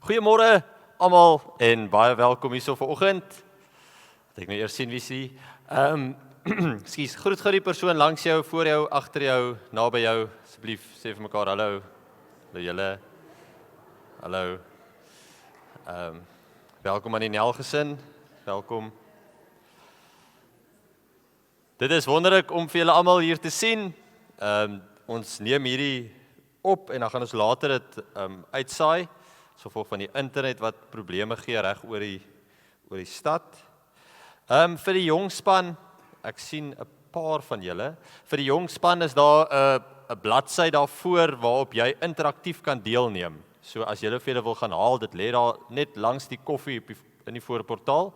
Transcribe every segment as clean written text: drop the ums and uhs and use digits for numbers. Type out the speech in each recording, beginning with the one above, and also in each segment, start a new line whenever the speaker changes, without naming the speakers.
Goeiemôre almal en baie welkom hierso vanoggend. Ek nou eers sien wie sien. Ekskuus, groet gou die persoon langs jou, voor jou, agter jou, naby jou. Asseblief sê vir mekaar hallo. Hallo julle. Hallo. Welkom aan die Nel gesin. Welkom. Dit is wonderlik om vir julle almal hier te sien. Ons neem hierdie op en dan gaan ons later dit uitsaai. So gevolg van die internet wat probleme gee reg oor die stad. Vir die jongspan, ek sien 'n paar van julle. Vir die jongspan is daar 'n bladsy daarvoor waarop jy interaktief kan deelneem. So as julle vir julle wil gaan haal, dit lê daar net langs die koffie in die voorportaal.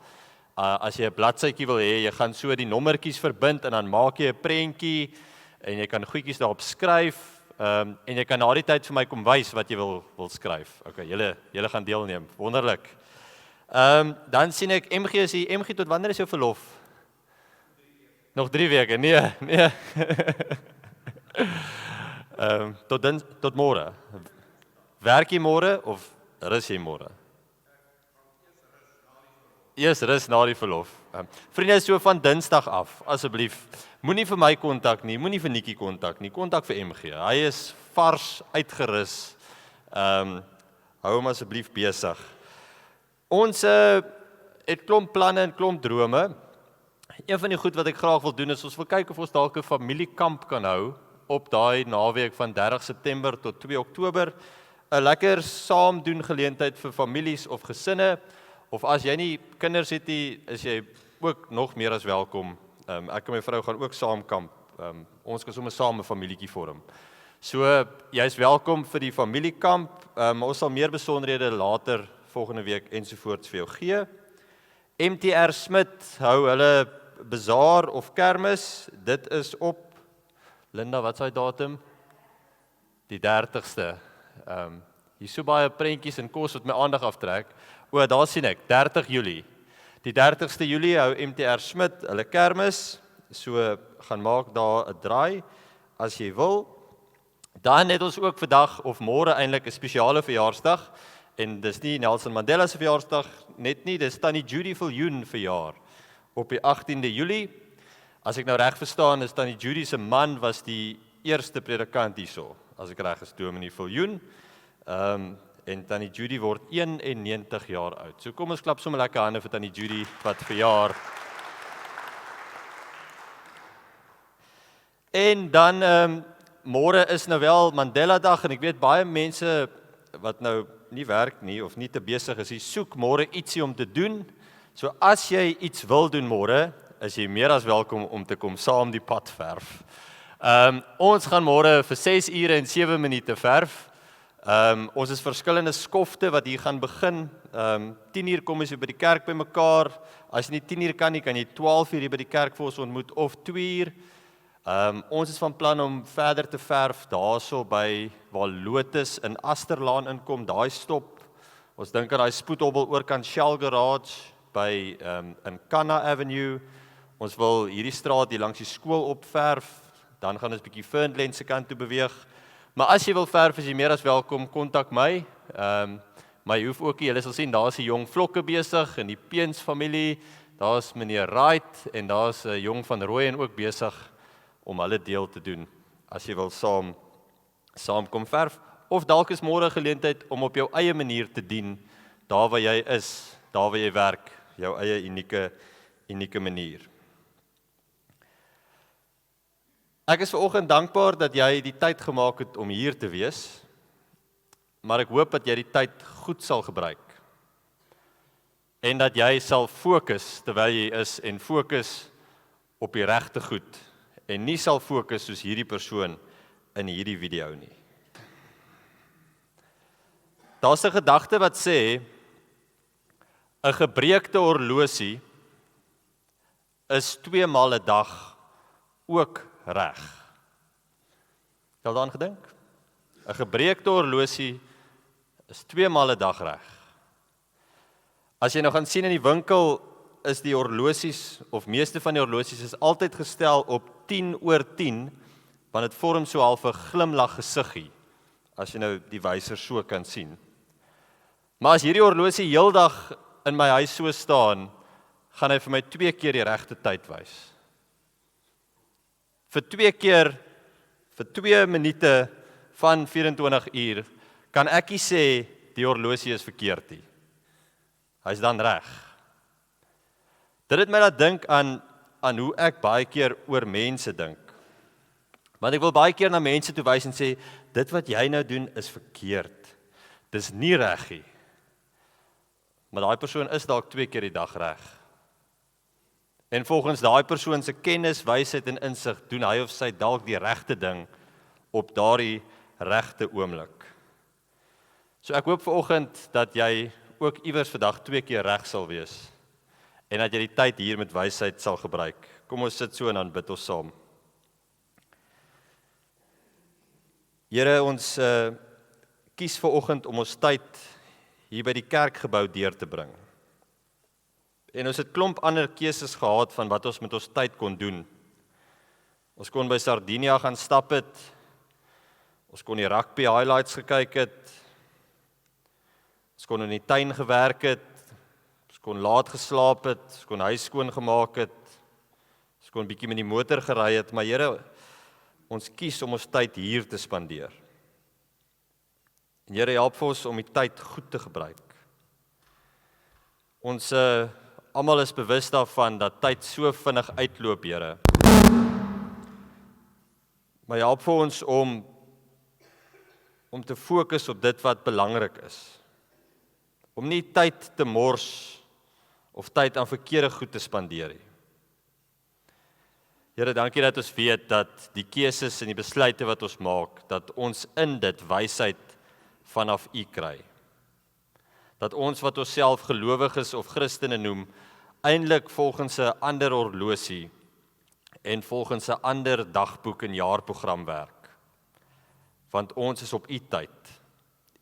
As jy 'n bladsytjie wil hê, jy gaan so die nommertjies verbind en dan maak jy 'n prentjie en jy kan goedjies daarop skryf. En jy kan na die tyd vir my kom wys wat jy wil skryf. Okay, julle gaan deelneem. Wonderlik. Dan sien ek MG is hier. MG, tot wanneer is jou verlof? Nog 3 weke. Nee. Tot môre. Werk jy môre of rus jy môre? Eers rus na die verlof. Vriende, so van Dinsdag af, asseblief, moenie vir my kontak nie, moenie vir Nikkie kontak nie, kontak vir MG. Hy is vars uitgerus. Hou hom asseblief besig. Ons het klomp planne en klomp drome. Een van die goed wat ek graag wil doen is ons wil kyk of ons dalk 'n familiekamp kan hou op daai naweek van 30 September tot 2 Oktober. 'n Lekker saam doen geleentheid vir families of gesinne. Of as jy nie kinders het nie, is jy ook nog meer as welkom. Ek en my vrou gaan ook saamkamp. Ons kan sommer saam 'n familietjie vorm. So, jy's welkom vir die familiekamp. Ons sal meer besonderhede later volgende week ensovoorts vir jou gee. MTR Smit hou hulle bazaar of kermis. Dit is op, Linda, wat is daai datum? Die 30ste. Hier so baie prentjies en kos wat my aandag aftrek. Daar sien ek, 30 Julie. Die 30ste Julie hou MTR Smit hulle kermis, so gaan maak daar 'n draai, as jy wil. Dan het ons ook vandag, of môre eintlik, 'n spesiale verjaarsdag, en dis nie Nelson Mandela se verjaarsdag net nie, dis Tannie Judy Viljoen verjaar, op die 18de Julie. As ek nou reg verstaan, is Tannie Judy se man was die eerste predikant hierso, as ek reg is, Dominee Viljoen. En Tannie Judy word 91 jaar oud. So kom ons klap sommer lekker hande vir Tannie Judy wat verjaar. En dan môre is nou wel Mandela Dag en ek weet baie mense wat nou nie werk nie of nie te besig is, soek môre ietsie om te doen. So as jy iets wil doen môre, is jy meer as welkom om te kom saam die pad verf. Ons gaan môre vir 6 ure en 7 minute verf. Ons is verskillende skofte wat hier gaan begin. 10 uur kom ons by die kerk bymekaar. As jy nie 10 uur kan nie, kan jy 12 uur hier by die kerk vir ons ontmoet of 2 uur. Ons is van plan om verder te verf daarso by waar Lotus in Asterlaan inkom, daai stop. Ons dink aan daai spoedhobbel oorkant Shell Garage by in Kanna Avenue. Ons wil hierdie straat hier langs die skool opverf. Dan gaan ons 'n bietjie Fernland se kant toe beweeg. Maar as jy wil verf, is jy meer as welkom, kontak my. Maar jy hoef ook nie, julle sal sien, daar is die jong vlokke besig in die Peens familie, daar is meneer Wright en daar is 'n jong van Rooyen ook besig om hulle deel te doen, as jy wil saam kom verf, of dalk is môre 'n geleentheid om op jou eie manier te dien, daar waar jy is, daar waar jy werk, jou eie unieke manier. Ek is vanoggend dankbaar dat jy die tyd gemaak het om hier te wees, maar ek hoop dat jy die tyd goed sal gebruik, en dat jy sal fokus terwyl jy is, en fokus op die regte goed, en nie sal fokus soos hierdie persoon in hierdie video nie. Daar's 'n gedagte wat sê, 'n gebreekte horlosie is 2 maal 'n dag ook reg. Het jy al daaraan gedink? 'n gebreekte horlosie is 2 maal 'n dag reg. As jy nou gaan sien in die winkel, is die horlosies, of meeste van die horlosies, is altyd gestel op 10/10, want dit vorm so half 'n glimlag gesiggie, as jy nou die wyser so kan sien. Maar as hierdie horlosie heeldag in my huis so staan, gaan hy vir my 2 keer die regte tyd wys. Vir 2 minute van 24 uur, kan ek nie sê die horlosie is verkeerd nie. Hy is dan reg. Dit het my laat dink aan hoe ek baie keer oor mense dink. Want ek wil baie keer na mense toe wys en sê, dit wat jy nou doen is verkeerd. Dis nie reg nie. Maar daai persoon is dalk 2 keer die dag reg. En volgens daai persoon se kennis, wysheid en insig, doen hy of sy dalk die regte ding op daardie regte oomblik. So ek hoop vanoggend dat jy ook iewers vandag 2 keer reg sal wees, en dat jy die tyd hier met wysheid sal gebruik. Kom ons sit so en dan bid ons saam. Here, ons kies vanoggend om ons tyd hier by die kerkgebou deur te bring. En ons het klomp ander keuses gehad van wat ons met ons tyd kon doen. Ons kon by Sardinia gaan stap het, ons kon die rugby highlights gekyk het, ons kon in die tuin gewerk het, ons kon laat geslaap het, ons kon huis skoon gemaak het, ons kon bietjie met die motor gery het, maar Here, ons kies om ons tyd hier te spandeer. En Here, help vir ons om die tyd goed te gebruik. Ons almal is bewus daarvan dat tyd so vinnig uitloop, Here. Maar help vir ons om te fokus op dit wat belangrik is. Om nie tyd te mors of tyd aan verkeerde goed te spandeer nie. Here, dankie dat ons weet dat die keuses en die besluite wat ons maak, dat ons in dit wysheid vanaf U kry. Dat ons wat ons self gelowiges of Christene noem, eintlik volgens 'n ander horlosie en volgens 'n ander dagboek en jaarprogram werk. Want ons is op U tyd,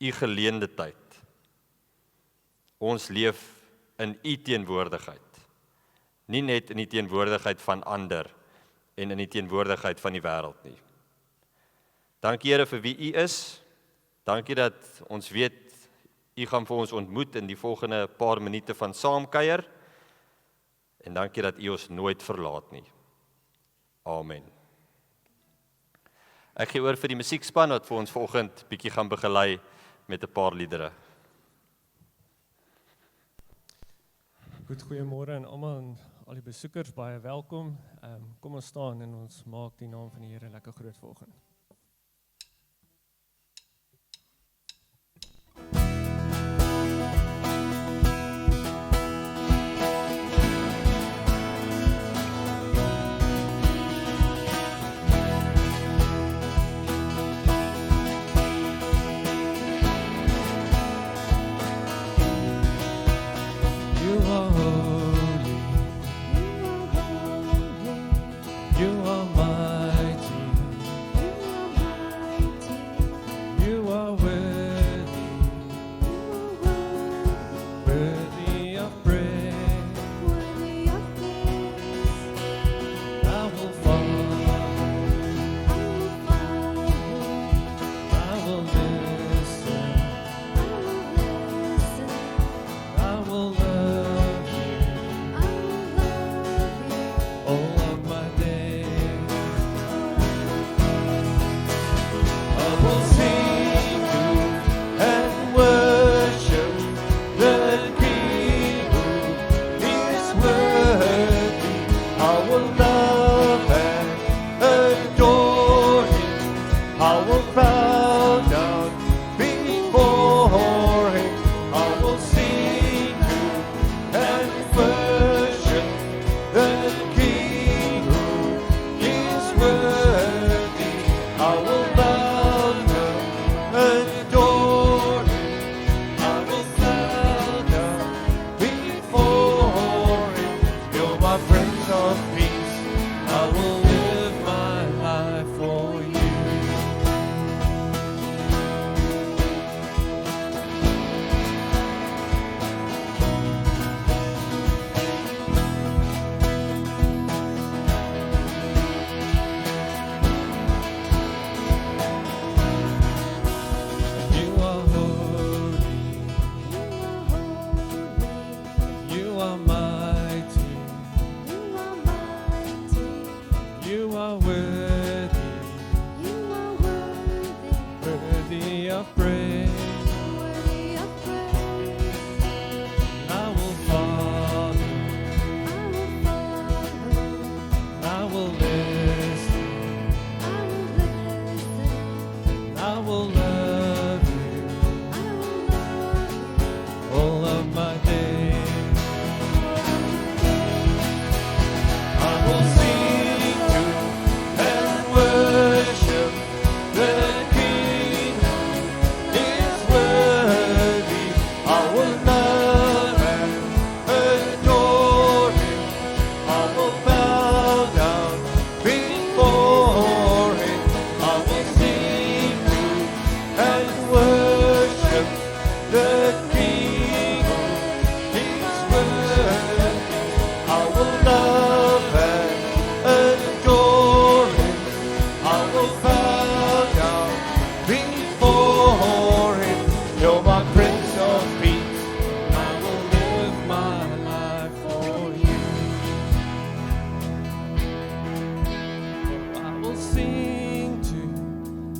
U geleende tyd. Ons leef in U teenwoordigheid, nie net in die teenwoordigheid van ander en in die teenwoordigheid van die wêreld nie. Dankie Here vir wie U is. Dankie dat ons weet U gaan vir ons ontmoet in die volgende paar minute van saamkuier. En dankie dat U ons nooit verlaat nie. Amen. Ek gee oor vir die musiekspan wat vir ons vanoggend bietjie gaan begelei met 'n paar liedere.
Goed, goeiemôre aan almal en al die besoekers, baie welkom. Kom ons staan en ons maak die naam van die Here lekker groot vanoggend. You are mighty.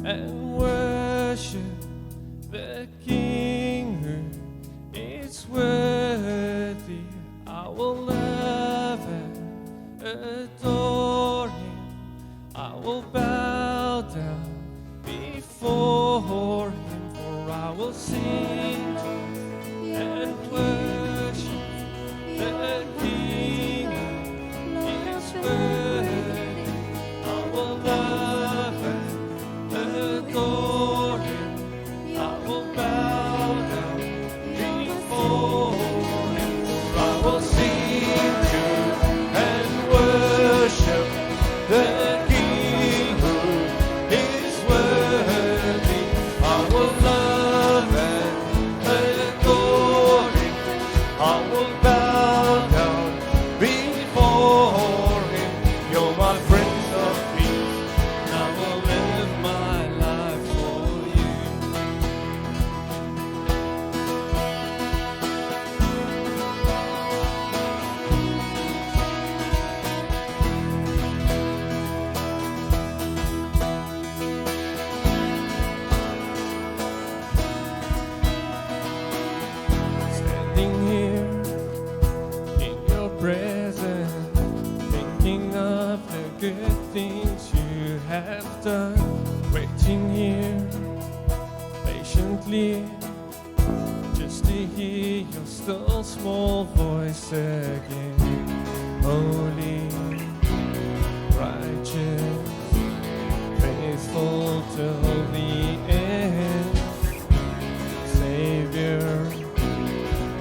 and worship the King who is worthy. I will love and adore Him. I will bow down before Him, for I will sing and worship the King who is worthy. I will love and adore Him. I will bow down before Him, for I will sing to and worship the King who is worthy. I will love and adore Him. I will bow down before Him. You're my Prince of Peace, and I will live my life for You. Standing here in Your presence, thinking of the good things You have done, waiting here patiently just to hear Your still small voice again. Holy, righteous, faithful till the end, Savior,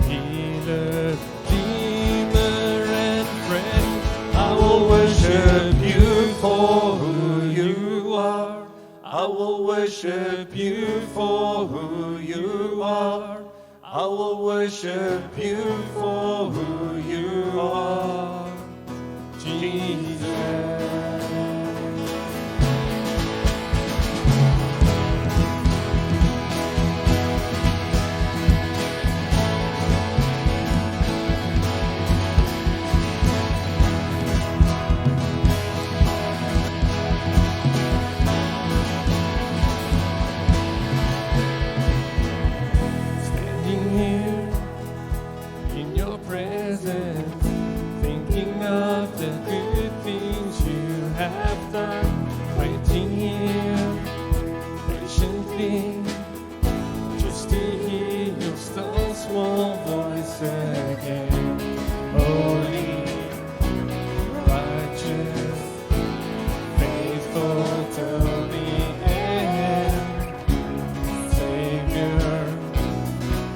Healer, Redeemer, and friend. I will worship You for who You are. I will worship You for who You are. I will worship You for who You are, Jesus. Standing here in Your presence, thinking of the good things You have done, waiting here patiently just to hear Your still small voice again. Holy, righteous, faithful till the end, Savior,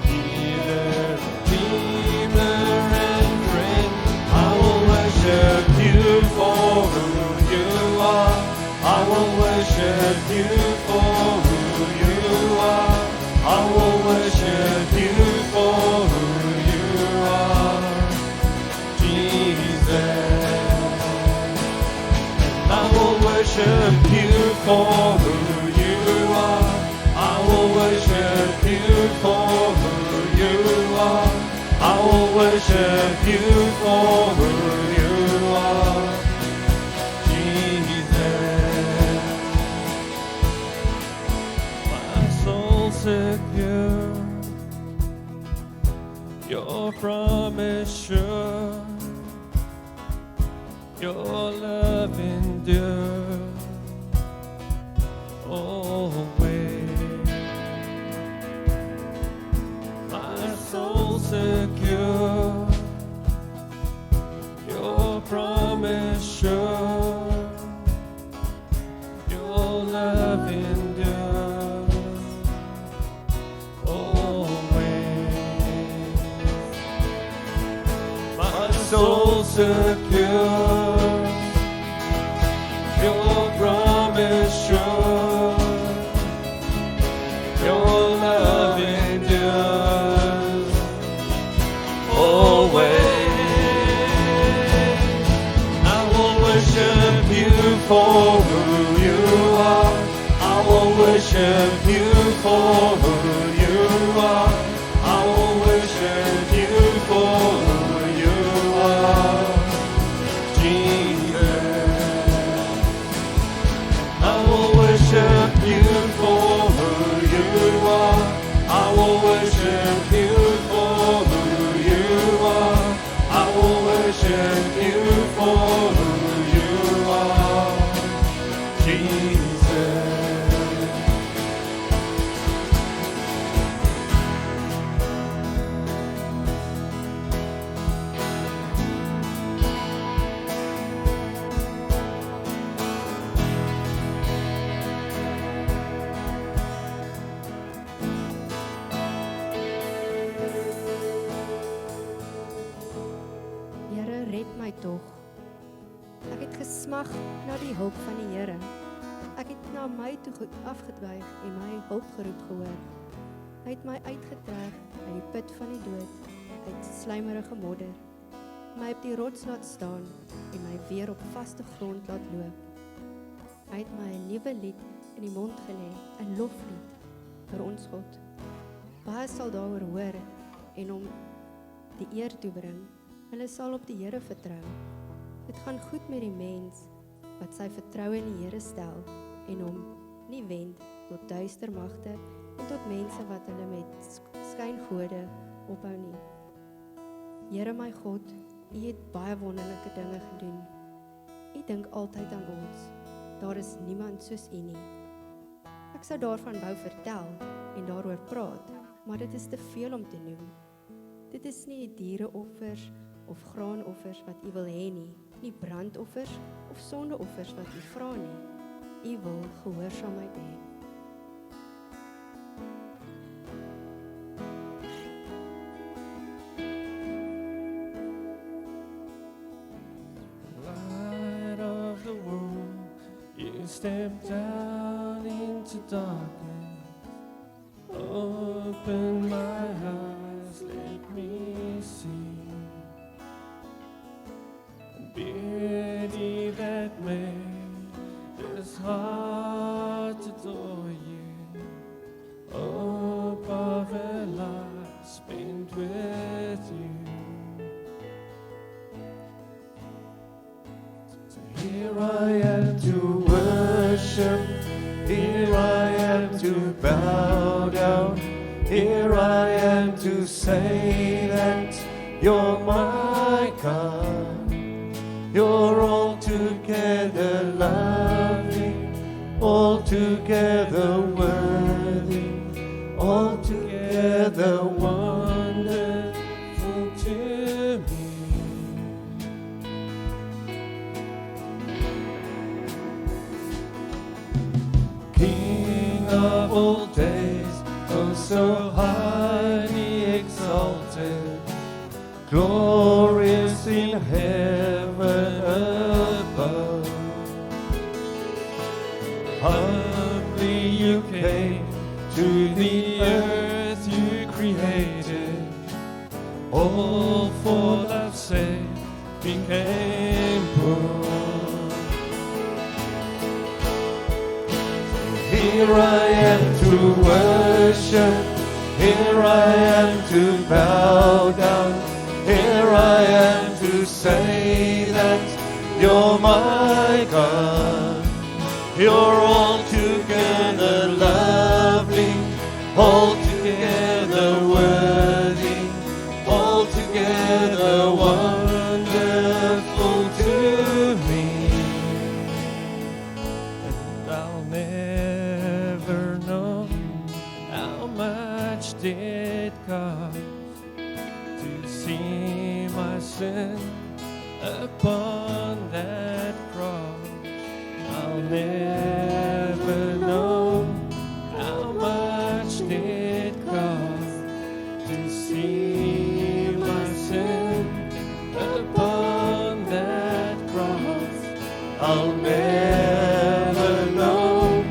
Healer, Redeemer, and friend. I will worship You for who You are. I will worship You for who You are. I will worship You for who You are, Jesus. I will worship You for who You are. I will worship You for who You are. I will worship You for who You are, Jesus. My soul secure, Your promise sure, Your love endures always. My soul secure, Your promise sure, Your love endures always. My soul secure, Your promise sure, Your love endures always. I will worship You for who You are. I will worship You for who You are. I will worship You for who You are, Jesus. I will worship You worship you for who you are, Jesus.
Here, red my tog. Ek het gesmag na die hulp van die Here. Ek het na my toe afgedwyg en my hulpgeroep gehoor. Hy het my uitgetrek uit die put van die dood, uit slijmerige modder, my op die rots laat staan en my weer op vaste grond laat loop. Hy het my 'n nuwe lied in die mond gelê, 'n loflied vir ons God. Baie sal daaroor hoor en hom die eer toebring. Hulle sal op die Here vertrou. Dit gaan goed met die mens wat sy vertroue in die Here stel en hom nie wend tot duister magte en tot mense wat hulle met skyngode ophou nie. Here my God, U het baie wonderlike dinge gedoen. U dink altyd aan ons. Daar is niemand soos U nie. Ek sou daarvan wou vertel en daaroor praat, maar dit is te veel om te noem. Dit is nie diereoffers of graanoffers wat U wil hê nie, nie brandoffers of sondeoffers wat U vra nie. U wil gehoorsaamheid hê.
Light of the world, you step down into darkness. Open my eyes, let me see. Beauty that made this heart adore you. Hope of a life spent with you. So here I am to worship. Here I am to bow down. Here I am to say that you're my God. You're altogether lovely, altogether worthy, altogether wonderful to me. King of all days, oh so highly exalted, glorious in heaven above. Humbly you came to the earth you created, all for love's sake became poor. Here I am to worship, here I am to bow down, here I am to say that you're my God. You're altogether lovely, altogether worthy, altogether wonderful to me. And I'll never know how much did cost to see my sin upon that cross. I'll never know how much it cost to see my sin upon that cross. I'll never know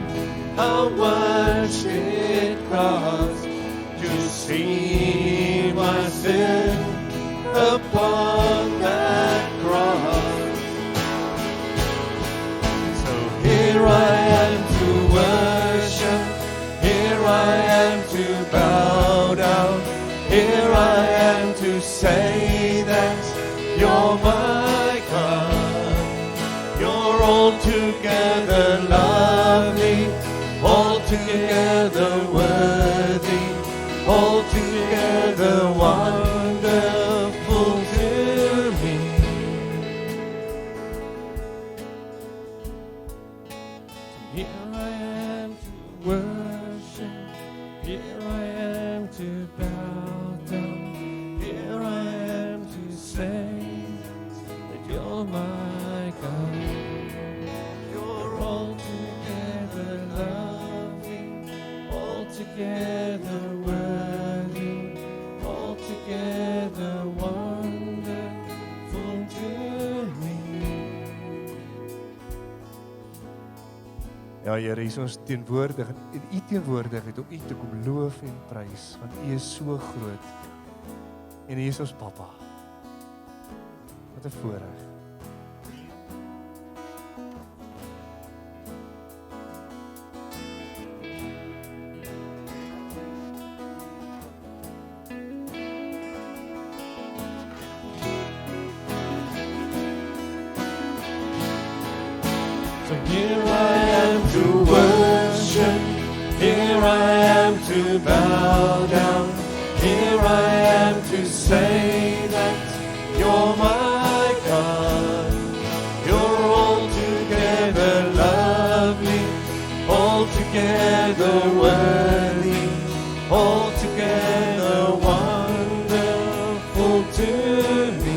how much it cost to see my sin upon that cross. Here I am to worship, here I am to bow down, here I am to say that you're my God. You're altogether lovely, altogether worthy, altogether wonderful to me. Ja, Here, hier is ons teenwoordig en U teenwoordigheid om U te kom loof en prys, want U is so groot. En U is ons Papa. Wat 'n voorreg.
So here I am to worship, here I am to bow down, here I am to say that you're my God. You're altogether lovely, altogether worthy, altogether wonderful to me.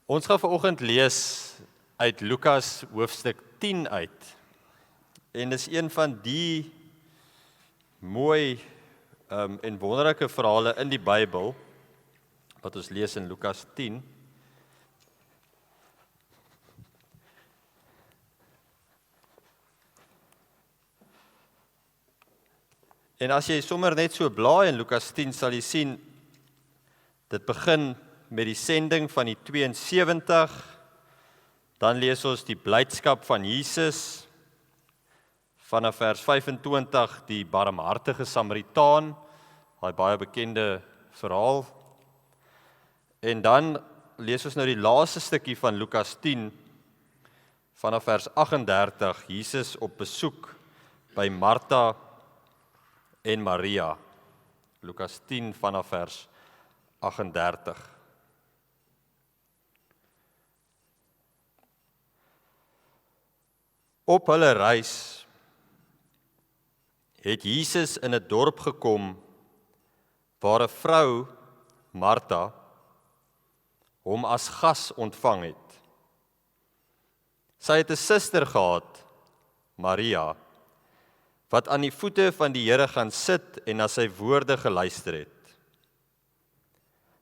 Ons gaan vanoggend lees uit Lukas hoofstuk 10 uit. En dis een van die mooi en wonderlike verhale in die Bybel wat ons lees in Lukas 10. En as jy sommer net so blaai in Lukas 10 sal jy sien, dit begin met die sending van die 72, dan lees ons die blydskap van Jesus, vanaf vers 25 die barmhartige Samaritaan, daai baie bekende verhaal, en dan lees ons nou die laaste stukkie van Lukas 10, vanaf vers 38, Jesus op besoek by Martha en Maria, Lukas 10 vanaf vers 38. Op hulle reis het Jesus in 'n dorp gekom waar 'n vrou, Martha, hom as gas ontvang het. Sy het 'n suster gehad, Maria, wat aan die voete van die Here gaan sit en na sy woorde geluister het.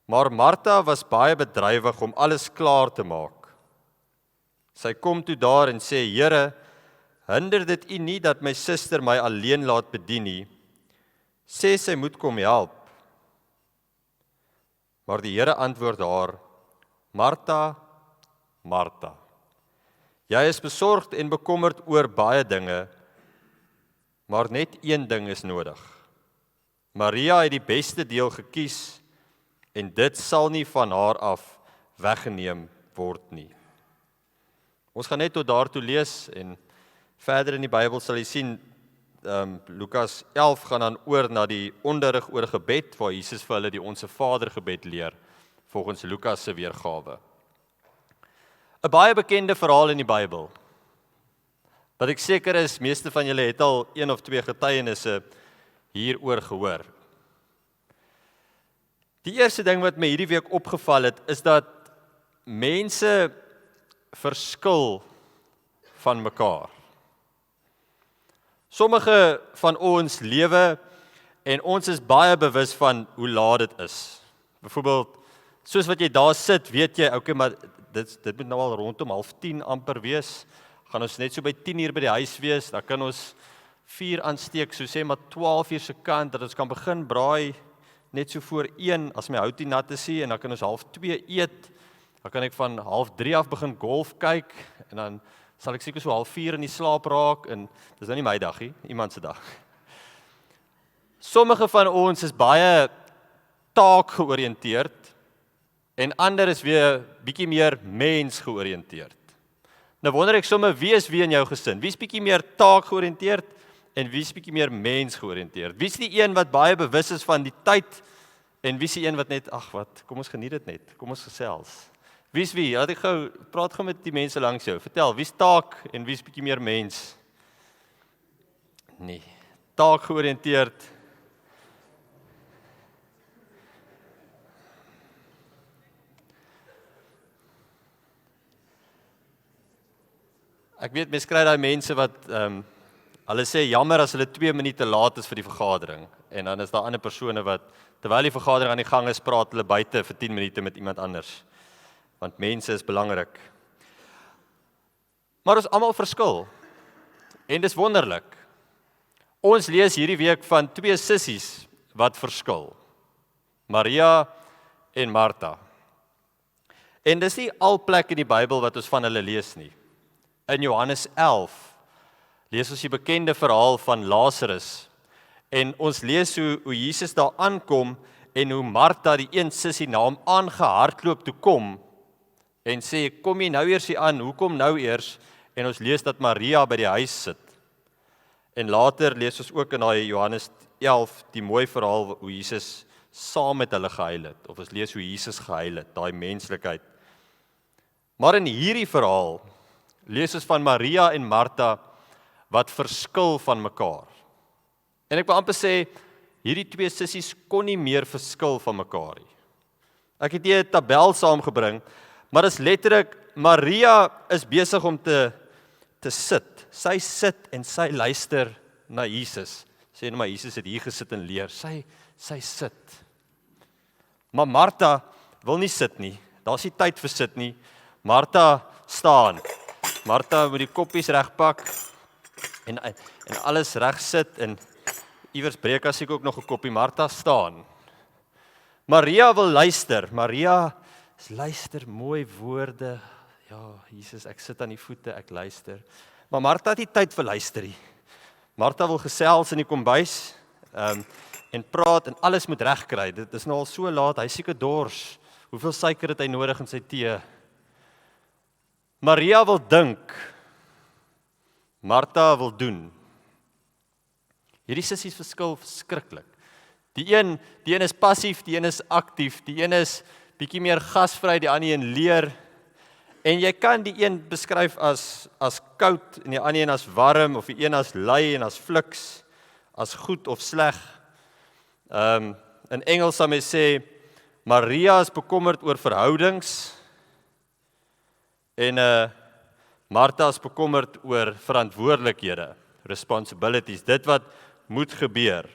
Maar Martha was baie bedrywig om alles klaar te maak. Sy kom toe daar en sê, Here, hinder dit U nie dat my suster my alleen laat bedien nie. Sê sy moet kom help. Maar die Here antwoord haar, Martha, Martha, jy is besorgd en bekommerd oor baie dinge, maar net een ding is nodig. Maria het die beste deel gekies, en dit sal nie van haar af weggeneem word nie. Ons gaan net tot daartoe lees, en verder in die Bybel sal jy sien, Lukas 11 gaan dan oor na die onderrig oor gebed, waar Jesus vir hulle die Onse Vader gebed leer, volgens Lukas se weergawe. 'n Baie bekende verhaal in die Bybel, wat ek seker is, meeste van julle het al 1 of 2 getuienisse hieroor gehoor. Die eerste ding wat my hierdie week opgeval het, is dat mense verskil van mekaar. Sommige van ons lewe en ons is baie bewus van hoe laat dit is. Byvoorbeeld, soos wat jy daar sit, weet jy, okay, maar dit moet nou al rondom 9:30 amper wees. Gaan ons net so by 10 uur by die huis wees, dan kan ons 4 aansteek, so sê maar 12 uur se kant, dat ons kan begin braai net so voor 1, as my houtie nat is, en dan kan ons 1:30 eet, dan kan ek van 2:30 af begin golf kyk, en dan sal ek seker so 3:30 in die slaap raak, en dis nou nie my dag nie, iemand se dag. Sommige van ons is baie taakgeoriënteerd, en ander is weer bietjie meer mensgeoriënteerd. Nou wonder ek sommer, wie is wie in jou gesin? Wie is bietjie meer taakgeoriënteerd, en wie is bietjie meer mensgeoriënteerd? Wie is die een wat baie bewus is van die tyd, en wie is die een wat net, ag wat, kom ons geniet dit net, kom ons gesels. Wie is wie? Laat ek gou, praat gou met die mense langs jou. Vertel, wie is taak en wie is bietjie meer mens? Nee, taakgeoriënteerd. Ek weet, mens kry daai mense wat Hulle sê jammer as hulle 2 minute laat is vir die vergadering. En dan is daar ander persone wat, terwyl die vergadering aan die gang is, praat hulle buite vir 10 minute met iemand anders. Want mense is belangrik. Maar ons almal verskil. En dis wonderlik. Ons lees hierdie week van 2 sissies wat verskil. Maria en Martha. En dis nie al plek in die Bybel wat ons van hulle lees nie. In Johannes 11 lees ons die bekende verhaal van Lazarus. En ons lees hoe Jesus daar aankom en hoe Martha, die een sussie, na hom aangehardloop toe kom en sê, kom jy nou eers hier aan, hoekom nou eers? En ons lees dat Maria by die huis sit. En later lees ons ook in daai Johannes 11 die mooi verhaal hoe Jesus saam met hulle gehuil het, of ons lees hoe Jesus gehuil het, daai menslikheid. Maar in hierdie verhaal lees ons van Maria en Martha wat verskil van mekaar. En ek wil amper sê, hierdie 2 sissies kon nie meer verskil van mekaar nie. Ek het hier 'n tabel saamgebring, maar dit is letterlik, Maria is besig om te sit. Sy sit en sy luister na Jesus. Sê nou maar, Jesus het hier gesit en leer. Sy sit. Maar Martha wil nie sit nie. Daar's nie tyd vir sit nie. Martha staan. Martha moet die koppies regpak en alles reg sit en iewers breek as ek ook nog 'n koppie. Martha staan. Maria wil luister. Maria luister mooi woorde. Ja, Jesus, ek sit aan die voete, ek luister. Maar Martha het nie tyd vir luister nie. Martha wil gesels in die kombuis en praat en alles moet regkry. Dit is nou al so laat, hy seker dors. Hoeveel suiker het hy nodig in sy tee? Maria wil dink. Martha wil doen. Hierdie sissies verskil verskriklik. Die een is passief, die een is aktief, die een is bietjie meer gasvry, die ander een leer. En jy kan die een beskryf as koud en die ander een as warm, of die een as lui en as fliks, as goed of sleg. In Engels sal mens sê, Maria is bekommerd oor verhoudings en Martha is bekommerd oor verantwoordelikhede, responsibilities, dit wat moet gebeur.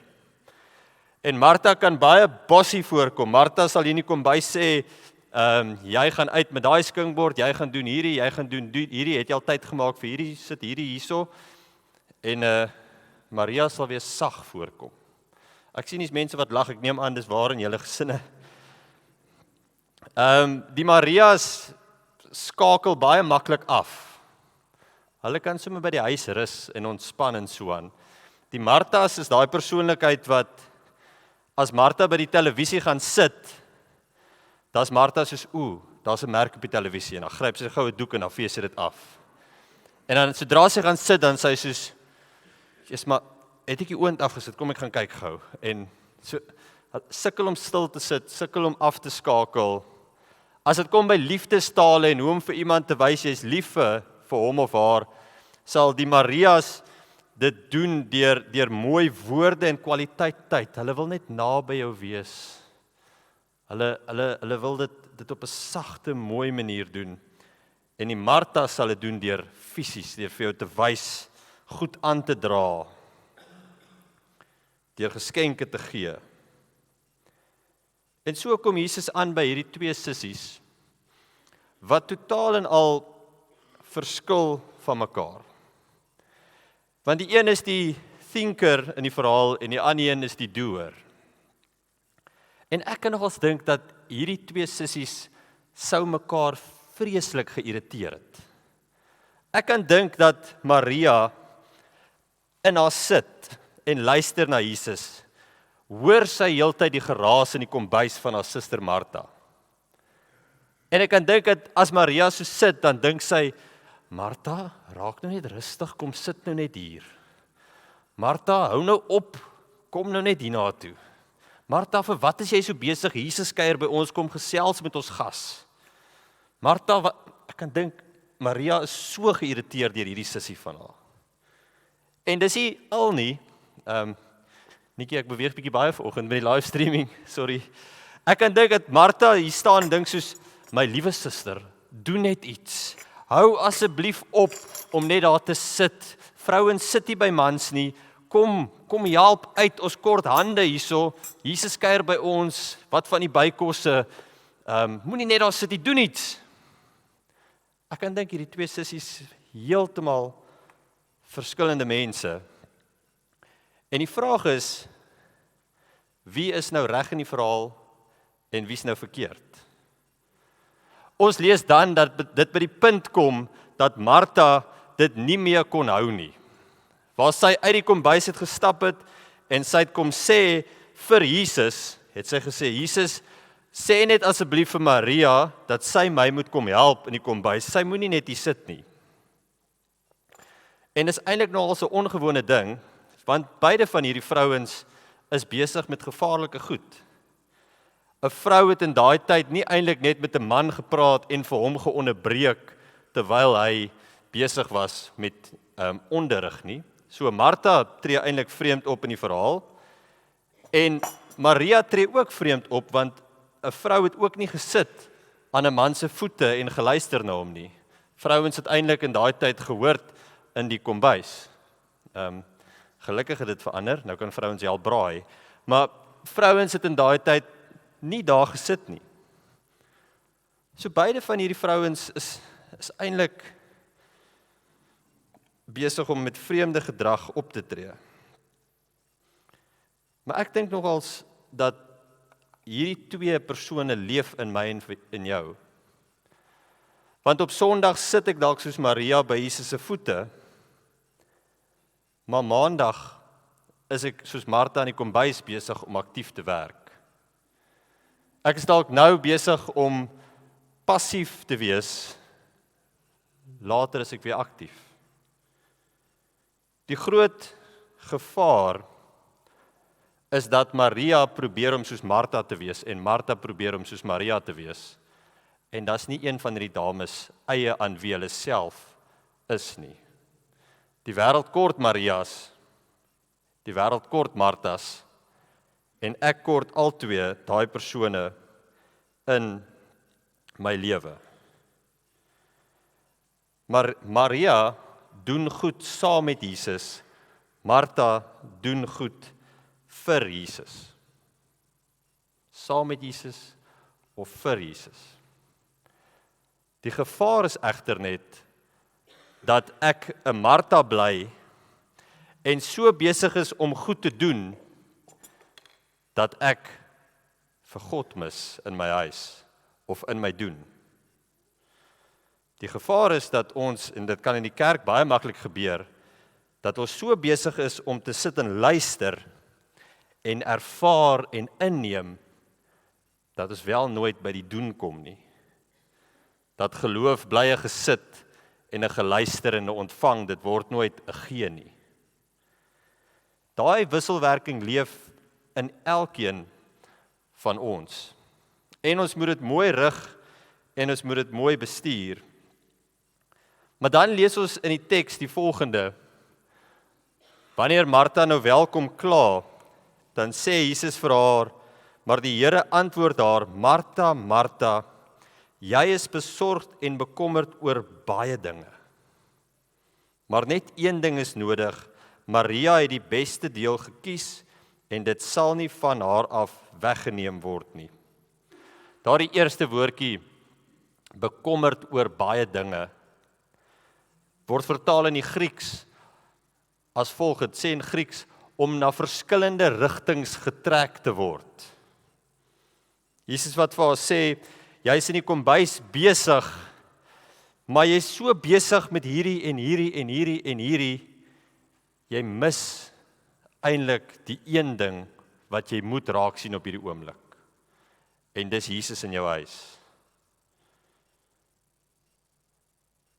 En Martha kan baie bossy voorkom. Martha sal hier nie kom by sê, jy gaan uit met daai skinkbord, jy gaan doen hierdie, jy gaan doen hierdie, het jy al tyd gemaak vir hierdie, sit hierdie hierso. En Maria sal weer sag voorkom. Ek sien nie mense wat lag, ek neem aan dis waar in julle gesinne. Die Marias skakel baie maklik af. Hulle kan sommer by die huis rus en ontspan en so aan. Die Marthas is daai persoonlikheid wat, as Martha by die televisie gaan sit, dan's Martha soos, daar's 'n merk op die televisie, en dan gryp sy gou 'n doek en dan vee sy dit af. En dan sodra sy gaan sit, dan sy soos, Jesus, maar het ek die oond afgesit, kom ek gaan kyk gou. En so, sukkel om stil te sit, sukkel om af te skakel. As dit kom by liefdestale en hoe om vir iemand te wys jy is lief vir hom of haar, sal die Marias dit doen deur mooi woorde en kwaliteit tyd. Hulle wil net naby jou wees. Hulle wil dit op 'n sagte, mooi manier doen. En die Martha sal dit doen deur fisies, deur vir jou te wys, goed aan te dra, deur geskenke te gee. En so kom Jesus aan by hierdie 2 sissies, wat totaal en al verskil van mekaar. Want die een is die thinker in die verhaal en die ander een is die doer. En ek kan nogals dink dat hierdie 2 sissies sou mekaar vreeslik geïrriteer het. Ek kan dink dat Maria in haar sit en luister na Jesus, hoor sy heeltyd die geraas in die kombuis van haar suster Martha. En ek kan dink dat as Maria so sit, dan dink sy, Martha, raak nou net rustig, kom sit nou net hier. Martha, hou nou op, kom nou net hierna toe. Martha, vir wat is jy so besig? Jesus kuier by ons, kom gesels met ons gas. Martha, ek kan dink, Maria is so geïrriteerd deur hierdie sussie van haar. En dis nie al nie, Nikkie, ek beweeg bietjie baie vanoggend met die livestreaming, sorry. Ek kan dink dat Martha hier staan en dink soos, my liewe suster, doen net iets. Hou asseblief op om net daar te sit vrouens sit nie by mans nie, kom help uit, ons kort hande hierso, Jesus kuier by ons, wat van die bykosse, moenie net daar sit, doen iets. Ek kan dink hierdie twee sissies heeltemal verskillende mense. En die vraag is, wie is nou reg in die verhaal en wie is nou verkeerd? Ons lees dan dat dit by die punt kom dat Martha dit nie meer kon hou nie. Waar sy uit die kombuis het gestap het en sy het kom sê vir Jesus, het sy gesê, Jesus, sê net asseblief vir Maria dat sy my moet kom help in die kombuis. Sy moenie net hier sit nie. En dis eintlik nogal so 'n ongewone ding, want beide van hierdie vrouens is besig met gevaarlike goed. 'n Vrou het in daai tyd nie eintlik net met 'n man gepraat en vir hom geonderbreek terwyl hy besig was met onderrig nie. So Martha tree eintlik vreemd op in die verhaal en Maria tree ook vreemd op want 'n vrou het ook nie gesit aan 'n man se voete en geluister na hom nie. Vrouens het eintlik in daai tyd gehoord in die kombuis. Gelukkig het dit verander, nou kan vrouens help braai, maar vrouens het in daai tyd nie daar gesit nie. So beide van hierdie vrouens is eintlik besig om met vreemde gedrag op te tree. Maar ek dink nogals dat hierdie twee persone leef in my en in jou. Want op Sondag sit ek dalk soos Maria by Jesus se voete, maar Maandag is ek soos Martha in die kombuis besig om aktief te werk. Ek is dalk nou besig om passief te wees, later is ek weer aktief. Die groot gevaar is dat Maria probeer om soos Martha te wees en Martha probeer om soos Maria te wees. En dis nie een van hierdie dames eie aan wie hulle self is nie. Die wêreld kort Marias, die wêreld kort Marthas en ek kort albei daai persone in my lewe. Maar Maria doen goed saam met Jesus, Martha doen goed vir Jesus. Saam met Jesus of vir Jesus. Die gevaar is egter net dat ek 'n Martha bly en so besig is om goed te doen dat ek vir God mis in my huis of in my doen. Die gevaar is dat ons, en dit kan in die kerk baie maklik gebeur, dat ons so besig is om te sit en luister en ervaar en inneem, dat ons wel nooit by die doen kom nie. Dat geloof bly 'n gesit en 'n geluister en 'n ontvang, dit word nooit 'n gee nie. Daai wisselwerking leef in elkeen van ons. En ons moet dit mooi rig en ons moet dit mooi bestuur. Maar dan lees ons in die teks die volgende. Wanneer Martha nou welkom kla, dan sê Jesus vir haar, maar die Here antwoord haar, Martha, Martha, jy is besorgd en bekommerd oor baie dinge. Maar net een ding is nodig, Maria het die beste deel gekies en dit sal nie van haar af weggeneem word nie. Daardie eerste woordjie, bekommerd oor baie dinge, word vertaal in die Grieks as volg, dit sê in Grieks, om na verskillende rigtings getrek te word. Jesus wat vir haar sê, jy is in die kombuis besig, maar jy is so besig met hierdie en hierdie en hierdie en hierdie, jy mis eintlik die een ding wat jy moet raak sien op hierdie oomblik. En dis Jesus in jou huis.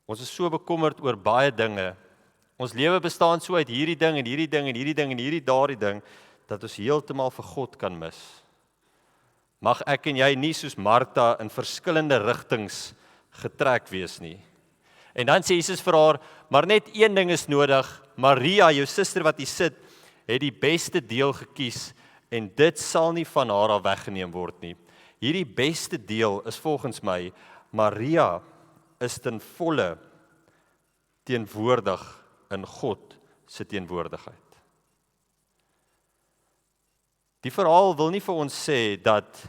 Ons is so bekommerd oor baie dinge. Ons lewe bestaan so uit hierdie ding en hierdie ding en hierdie ding en hierdie daardie ding, dat ons heeltemal vir God kan mis. Mag ek en jy nie soos Martha in verskillende rigtings getrek wees nie. En dan sê Jesus vir haar, maar net een ding is nodig, Maria, jou suster wat hier sit, het die beste deel gekies en dit sal nie van haar af weggeneem word nie. Hierdie beste deel is volgens my, Maria is ten volle teenwoordig in God se teenwoordigheid. Die verhaal wil nie vir ons sê dat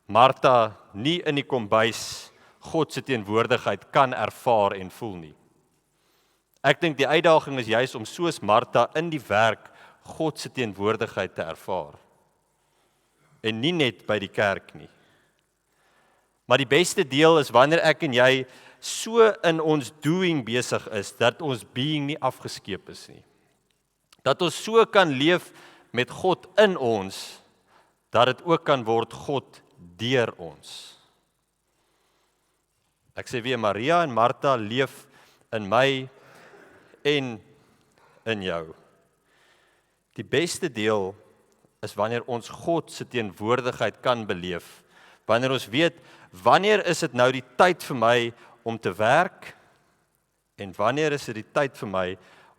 Martha nie in die kombuis God se teenwoordigheid kan ervaar en voel nie. Ek dink die uitdaging is juis om soos Martha in die werk God se teenwoordigheid te ervaar. En nie net by die kerk nie. Maar die beste deel is wanneer ek en jy so in ons doing besig is, dat ons being nie afgeskeep is nie. Dat ons so kan leef met God in ons, dat dit ook kan word God deur ons. Ek sê weer, Maria en Martha leef in my en in jou. Die beste deel is wanneer ons God se teenwoordigheid kan beleef. Wanneer ons weet, wanneer is dit nou die tyd vir my om te werk en wanneer is dit die tyd vir my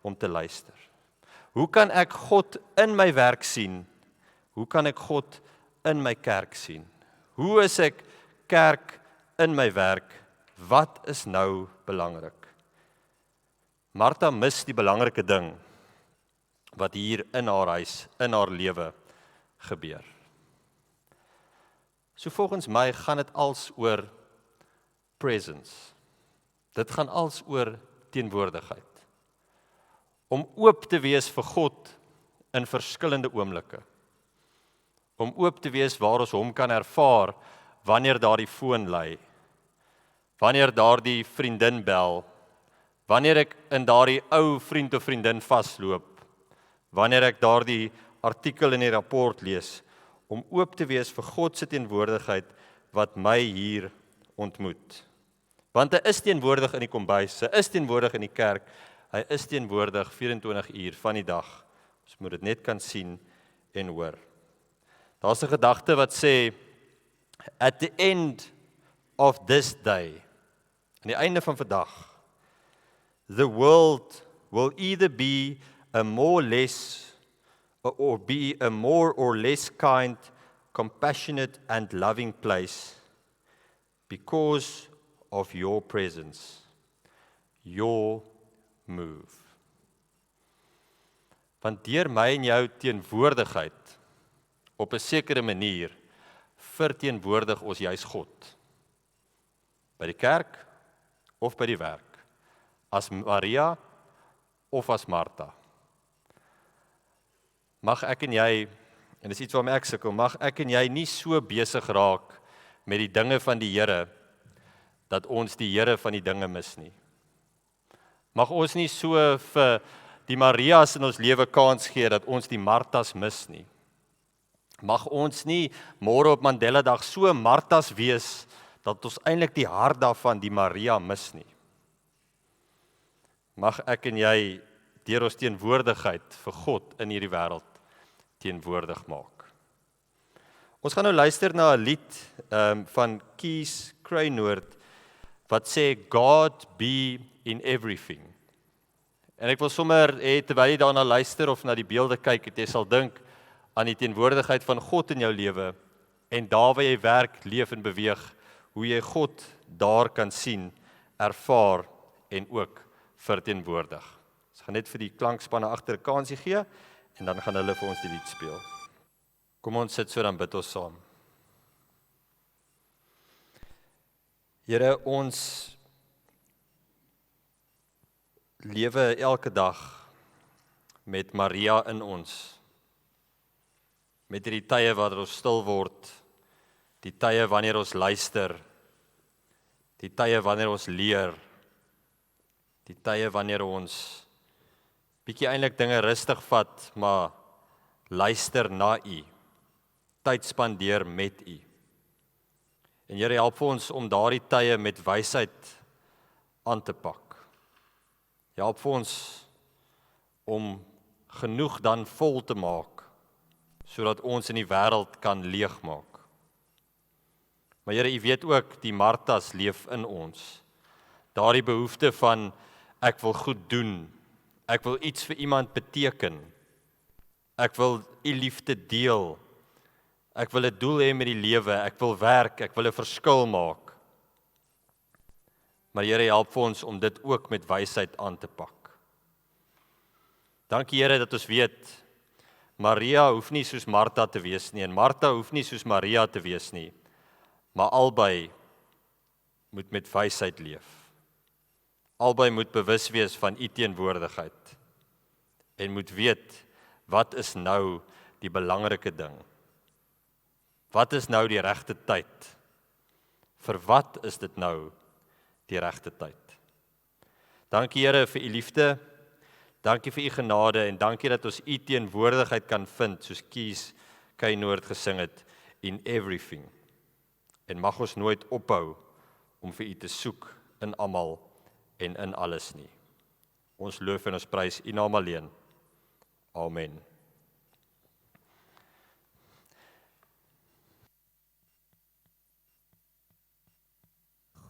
om te luister. Hoe kan ek God in my werk sien? Hoe kan ek God in my kerk sien? Hoe is ek kerk in my werk? Wat is nou belangrik? Martha mis die belangrike ding wat hier in haar huis, in haar lewe gebeur. So volgens my gaan dit als oor presence. Dit gaan als oor teenwoordigheid. Om oop te wees vir God in verskillende oomblikke. Om oop te wees waar ons hom kan ervaar wanneer daar die foon lui. Wanneer daar die vriendin bel. Wanneer ek in daardie ou vriend of vriendin vasloop. Wanneer ek daardie artikel in die rapport lees. Om oop te wees vir God se teenwoordigheid wat my hier ontmoet. Want hy is teenwoordig in die kombuis, hy is teenwoordig in die kerk, hy is teenwoordig 24 uur van die dag. Ons moet dit net kan sien en hoor. Daar's 'n gedagte wat sê, at the end of this day, aan die einde van vandag, the world will either be a more or less kind, compassionate and loving place because of your presence, your move. Want deur my en jou teenwoordigheid op 'n sekere manier verteenwoordig ons juis God. By die kerk of by die werk, as Maria of as Martha. Mag ek en jy, en dis iets waarmee ek sukkel, mag ek en jy nie so besig raak met die dinge van die Here, dat ons die Here van die dinge mis nie. Mag ons nie so vir die Marias in ons lewe kans gee, dat ons die Marthas mis nie. Mag ons nie môre op Mandela Dag so Marthas wees, dat ons eintlik die hart daarvan die Maria mis nie. Mag ek en jy deur ons teenwoordigheid vir God in hierdie wêreld teenwoordig maak. Ons gaan nou luister na 'n lied van Kees Crainoord wat sê God be in everything. En ek wil sommer terwyl jy daarna luister of na die beelde kyk, het jy sal dink aan die teenwoordigheid van God in jou lewe en daar waar jy werk, leef en beweeg, hoe jy God daar kan sien, ervaar en ook verteenwoordig. Ons gaan net vir die klankspanne agter 'n kansie gee en dan gaan hulle vir ons die lied speel. Kom ons sit so, dan bid ons saam. Here, ons lewe elke dag met Maria in ons. Met die tye wanneer ons stil word, die tye wanneer ons luister, die tye wanneer ons leer, die tye wanneer ons bietjie eintlik dinge rustig vat, maar luister na U, tyd spandeer met U. En Here, help vir ons om daardie tye met wysheid aan te pak. Help vir ons om genoeg dan vol te maak, sodat ons in die wêreld kan leegmaak. Maar Here, U weet ook, die Marthas leef in ons. Daardie behoefte van, ek wil goed doen, ek wil iets vir iemand beteken, ek wil U liefde deel, ek wil 'n doel hê met die lewe, ek wil werk, ek wil 'n verskil maak. Maar Here, help vir ons om dit ook met wysheid aan te pak. Dankie Here dat ons weet, Maria hoef nie soos Martha te wees nie, en Martha hoef nie soos Maria te wees nie, maar albei moet met wysheid leef. Albei moet bewus wees van u teenwoordigheid, en moet weet, wat is nou die belangrike ding? Wat is nou die regte tyd? Vir wat is dit nou die regte tyd? Dankie Here vir u liefde, dankie vir u genade, en dankie dat ons u teenwoordigheid kan vind, soos Kies Kynnoord gesing het, in everything. En mag ons nooit ophou om vir u te soek in almal en in alles nie. Ons loof en ons prys u naam alleen. Amen.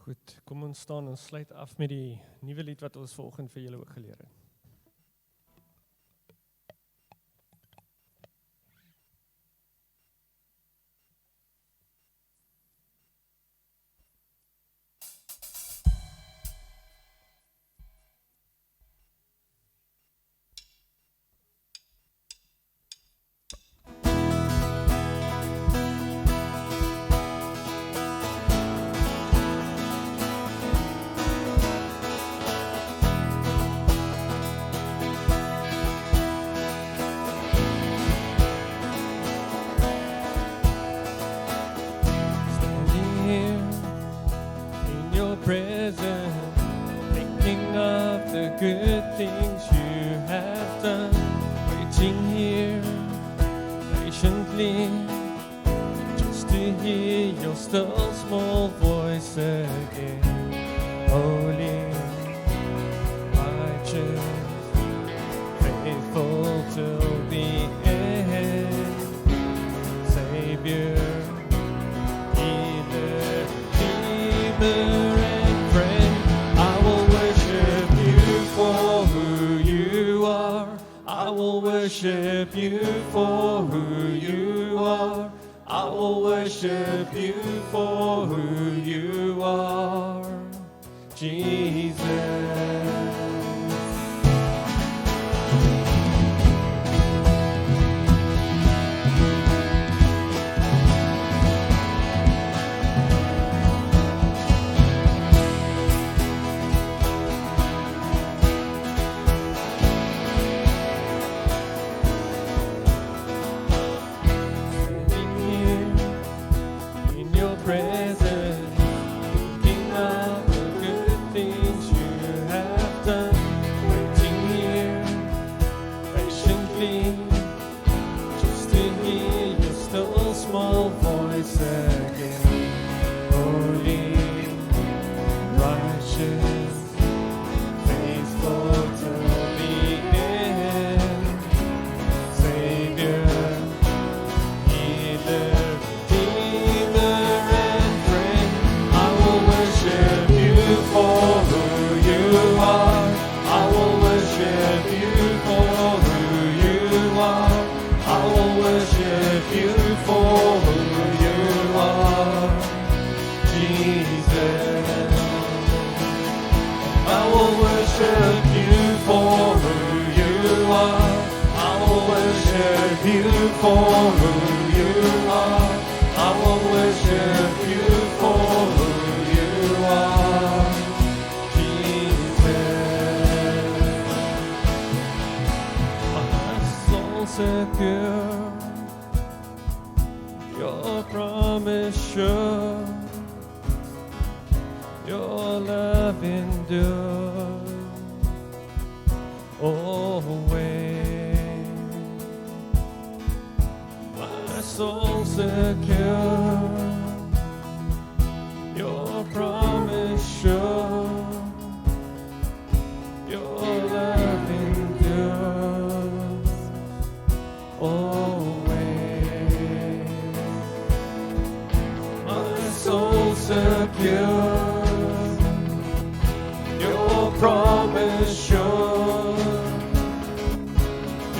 Goed, kom ons staan en sluit af met die nuwe lied wat ons vanoggend vir julle ook geleer het.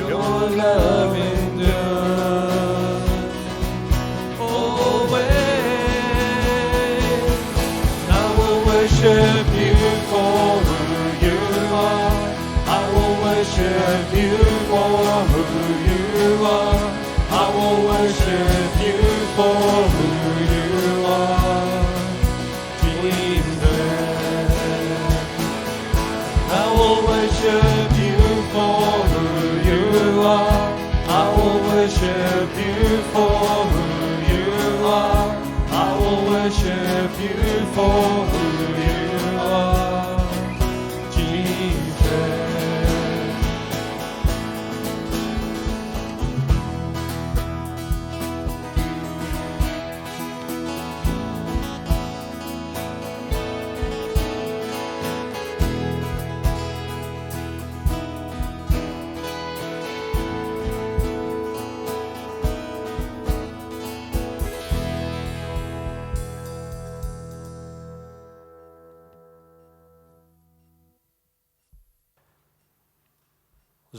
Your love endures always.
worship you for who you are. I will worship you for who you are. I will worship you for who you are, Jesus.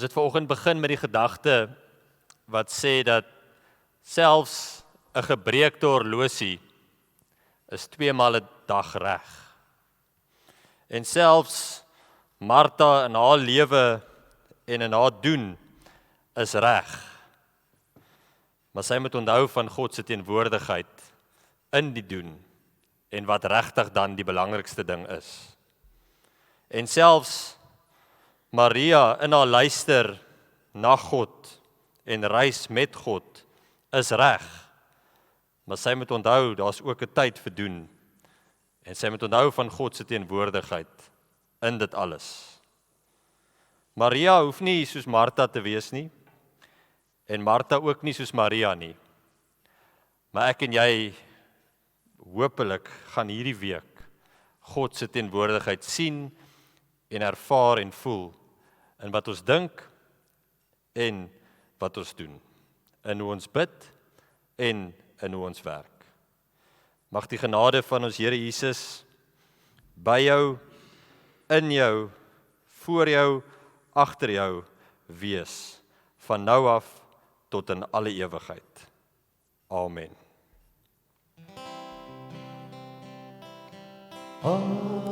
Ons het vanoggend begin met die gedagte wat sê dat selfs 'n gebreekte horlosie is 2 maal 'n dag reg. En selfs Martha in haar lewe en in haar doen is reg. Maar sy moet onthou van God se teenwoordigheid in die doen en wat regtig dan die belangrikste ding is. En selfs Maria in haar luister na God en reis met God is reg. Maar sy moet onthou, daar's ook 'n tyd vir doen. En sy moet onthou van God se teenwoordigheid in dit alles. Maria hoef nie soos Martha te wees nie. En Martha ook nie soos Maria nie. Maar ek en jy, hopelik gaan hierdie week God se teenwoordigheid sien en ervaar en voel in wat ons dink en wat ons doen, in hoe ons bid en in hoe ons werk. Mag die genade van ons Here Jesus by jou, in jou, voor jou, agter jou wees, van nou af tot in alle ewigheid. Amen.
Amen.